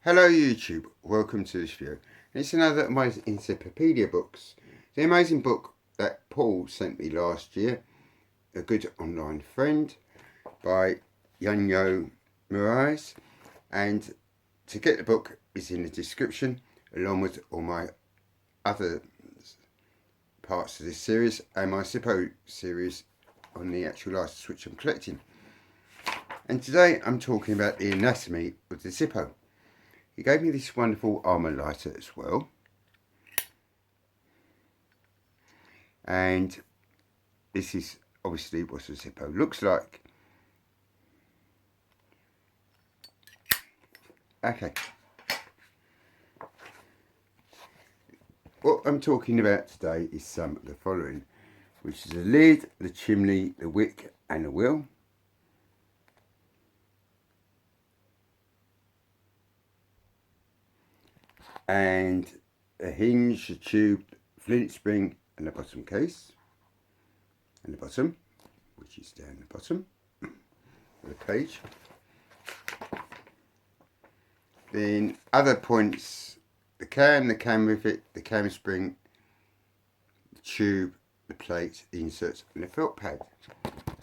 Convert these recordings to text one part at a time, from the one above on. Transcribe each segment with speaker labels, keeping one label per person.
Speaker 1: Hello YouTube, welcome to this video. It's another of my Enzippopedia books. The amazing book that Paul sent me last year, A Good Online Friend by JUANJO Moraes, and to get the book is in the description along with all my other parts of this series and my Zippo series on the actual license which I'm collecting. And today I'm talking about the anatomy of the Zippo. He gave me this wonderful ARMOUR lighter as well, and this is obviously what a Zippo looks like. Okay, what I'm talking about today is some of the following, which is the lid, the chimney, the wick and the wheel. And a hinge, a tube, flint spring and the bottom case. And the bottom, which is down the bottom of the page. Then other points, the cam rivet, the cam spring, the tube, the plate, the inserts and the felt pad,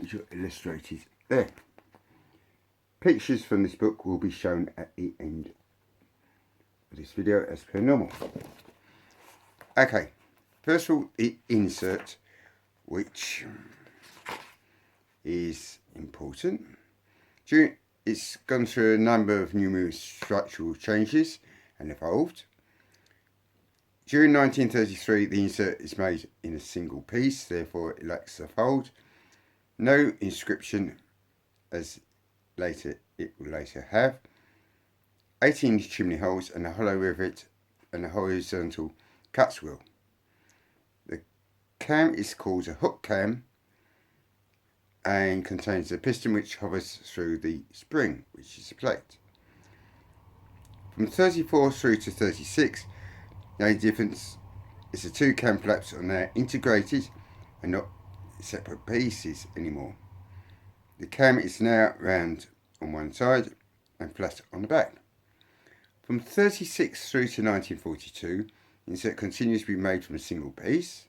Speaker 1: which are illustrated there. Pictures from this book will be shown at the end this video as per normal. Okay, first of all, the insert, which is important. It's gone through a number of numerous structural changes and evolved. During 1933, the insert is made in a single piece, therefore it lacks a fold. No inscription, as it will later have. 18-inch chimney holes and a hollow rivet and a horizontal cuts wheel. The cam is called a hook cam and contains a piston which hovers through the spring, which is a plate. From 34 through to 36, the only difference is the two cam flaps are now integrated and not separate pieces anymore. The cam is now round on one side and flat on the back. From 36 through to 1942, the insert continues to be made from a single piece.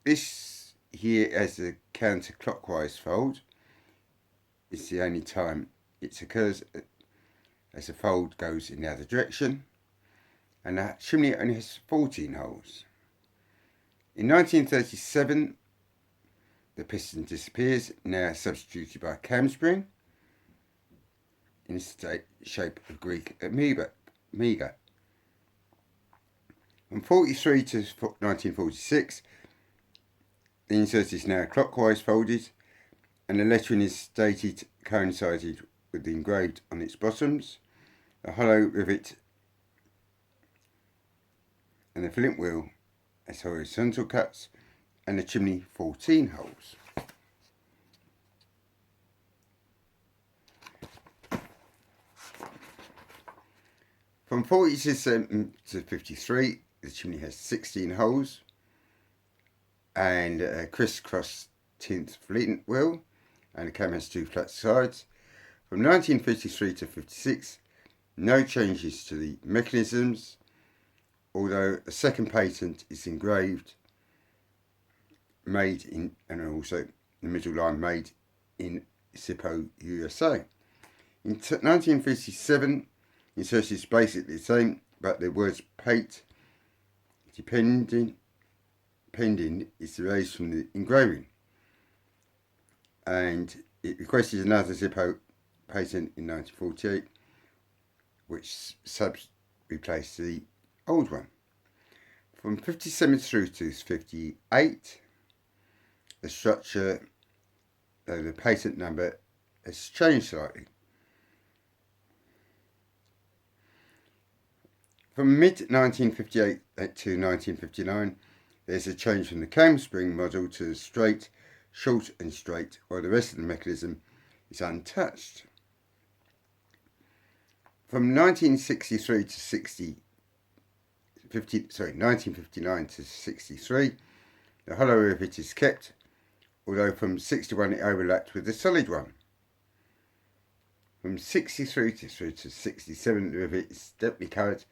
Speaker 1: This here has a counterclockwise fold. It's the only time it occurs as the fold goes in the other direction. And the chimney only has 14 holes. In 1937, the piston disappears, now substituted by a cam spring in the shape of Greek amoeba. From 43 to 1946, the insert is now clockwise folded and the lettering is dated coincided with the engraved on its bottoms, the hollow rivet and the flint wheel as horizontal cuts and the chimney 14 holes. From 47 to 53, the chimney has 16 holes and a crisscross tint flint wheel, and the cam has two flat sides. From 1953 to 56, no changes to the mechanisms, although a second patent is engraved, made in, and also the middle line made in Zippo, USA. In 1957, insert is basically the same, but the words "pate" pending is erased from the engraving, and it requested another Zippo patent in 1948, which replaced the old one. From 57 through to 58, the structure, the patent number, has changed slightly. From mid-1958 to 1959, there's a change from the cam spring model to straight, short and straight, while the rest of the mechanism is untouched. From 1963 to 1959 to 63, the hollow rivet is kept, although from 61 it overlapped with the solid one. From 63 through to 67, the rivet is deeply coloured,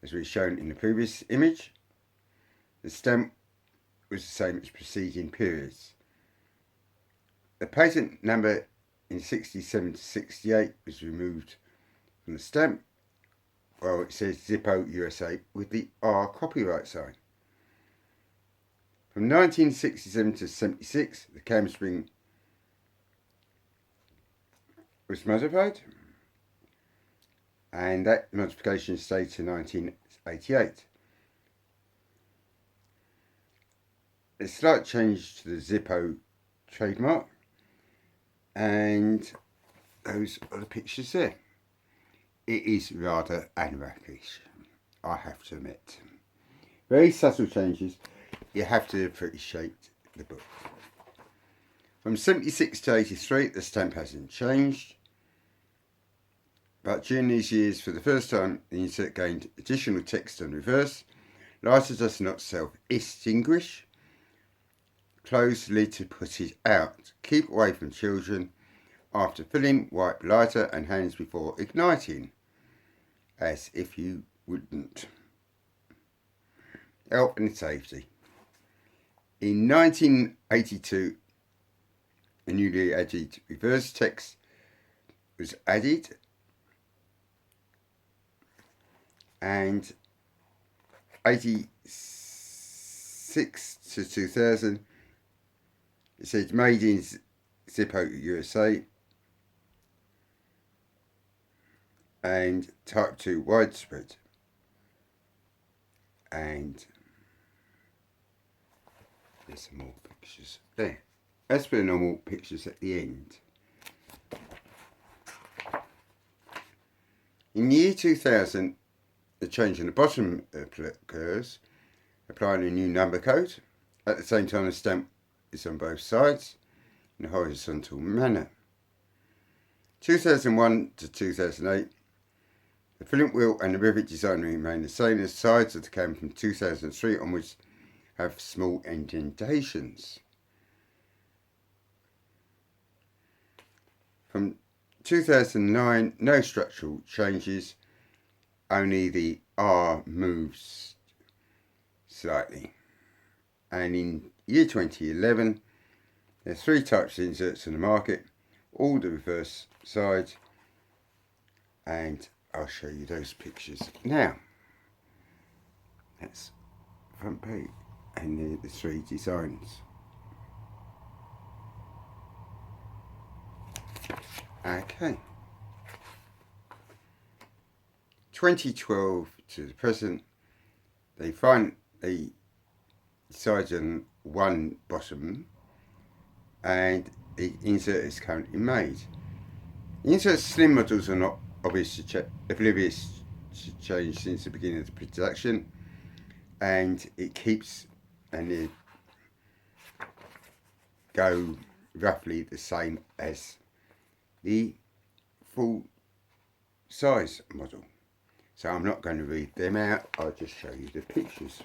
Speaker 1: as we've shown in the previous image. The stamp was the same as preceding periods. The patent number in 67 to 68 was removed from the stamp, while it says Zippo USA with the R copyright sign. From 1967 to 76, the cam spring was modified, and that modification stayed to 1988. A slight change to the Zippo trademark, and those are the pictures there. It is rather anarchish, I have to admit. Very subtle changes. You have to appreciate the book. From 76 to 83, the stamp hasn't changed. But during these years, for the first time, the insert gained additional text on reverse. Lighter does not self-extinguish. Close lid to put it out. Keep away from children. After filling, wipe lighter and hands before igniting. As if you wouldn't. Health and safety. In 1982, a newly added reverse text was added, and 86 to 2000, it said made in Zippo USA, and type 2 widespread, and there's some more pictures there. As for the normal pictures at the end. In the year 2000, the change in the bottom occurs, applying a new number code. At the same time, the stamp is on both sides in a horizontal manner. 2001 to 2008, the filament wheel and the rivet design remain the same. The sides of the cam from 2003 onwards have small indentations. From 2009, no structural changes, only the R moves slightly. And in year 2011, there's 3 types of inserts in the market, all the reverse sides, and I'll show you those pictures now. That's front page, and the 3 designs. Okay. 2012 to the present, they decided on one bottom, and the insert is currently made. The insert slim models are not obvious to change since the beginning of the production, and it keeps and they go roughly the same as the full size model. So I'm not going to read them out, I'll just show you the pictures.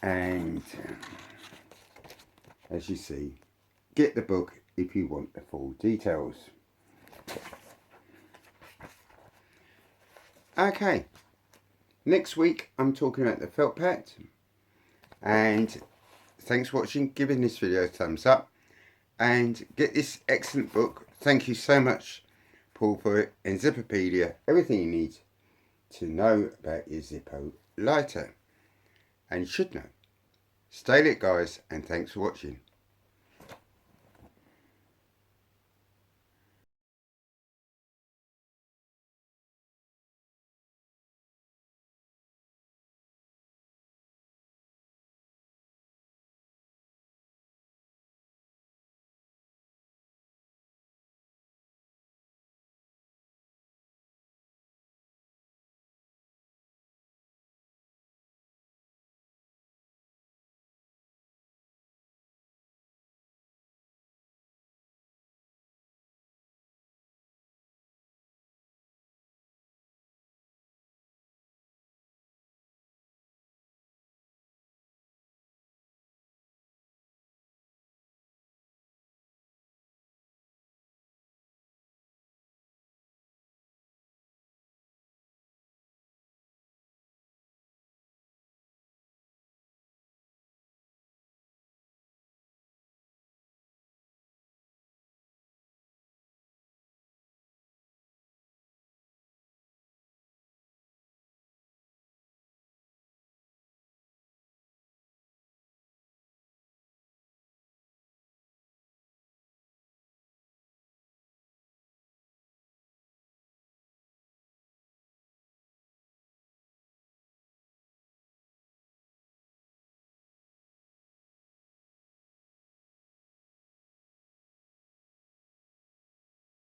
Speaker 1: And as you see, get the book if you want the full details. Okay, next week I'm talking about the felt pad. And thanks for watching, giving this video a thumbs up, and get this excellent book. Thank you so much, Paul, for it. Enzippopedia, everything you need to know about your Zippo lighter, and you should know. Stay lit, guys, and thanks for watching.